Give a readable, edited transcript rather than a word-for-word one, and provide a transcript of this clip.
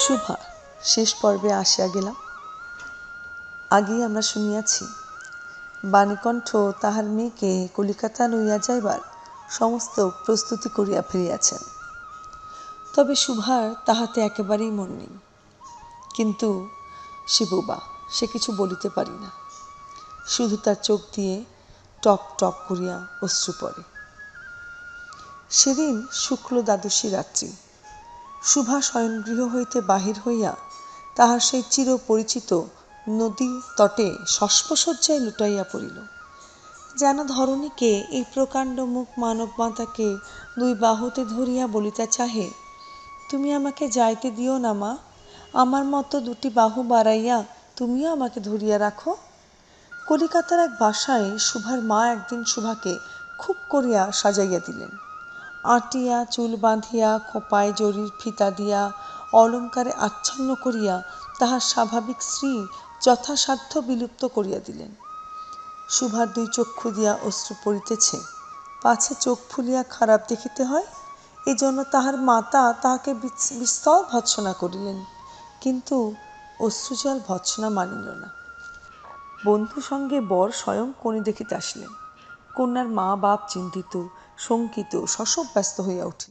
শুভা শেষ পর্বে আসিয়া গেলাম। আগেই আমরা শুনিয়াছি বাণীকণ্ঠ তাহার মেয়েকে কলিকাতা লইয়া যাইবার সমস্ত প্রস্তুতি করিয়া ফেলিয়াছেন। তবে শুভার তাহাতে একেবারেই মন নেই। কিন্তু সে বোবা, সে কিছু বলিতে পারি না। শুধু তার চোখ দিয়ে টপ টপ করিয়া অশ্রু পড়ে। সেদিন শুক্ল দ্বাদশী রাত্রি। শুভা শয়নগৃহ হইতে বাহির হইয়া তাহার সেই চিরপরিচিত নদী তটে শস্পশয্যায় লুটাইয়া পড়িল। যেন ধরণীকে এই প্রকাণ্ড মুখ মানব মাতাকে দুই বাহুতে ধরিয়া বলিতে চাহে, তুমি আমাকে যাইতে দিও না মা, আমার মতো দুটি বাহু বাড়াইয়া তুমিও আমাকে ধরিয়া রাখো। কলিকাতার এক বাসায় শুভার মা একদিন শুভাকে খুব করিয়া সাজাইয়া দিলেন। আটিয়া চুল বাঁধিয়া খোঁপায় জরির ফিতা দিয়া অলঙ্কারে আচ্ছন্ন করিয়া তাহার স্বাভাবিক শ্রী যথাসাধ্য বিলুপ্ত করিয়া দিলেন। শুভার দুই চক্ষু দিয়া অশ্রু পড়িতেছে, পাছে চোখ ফুলিয়া খারাপ দেখিতে হয়, এজন্য তাহার মাতা তাহাকে বিস্তর ভৎসনা করিলেন। কিন্তু অশ্রুজল ভৎসনা মানিল না। বন্ধু সঙ্গে বর স্বয়ং কনে দেখিতে আসিলেন। কন্যার মা বাপ চিন্তিত, শঙ্কিত, শশব ব্যস্ত হইয়া উঠিল।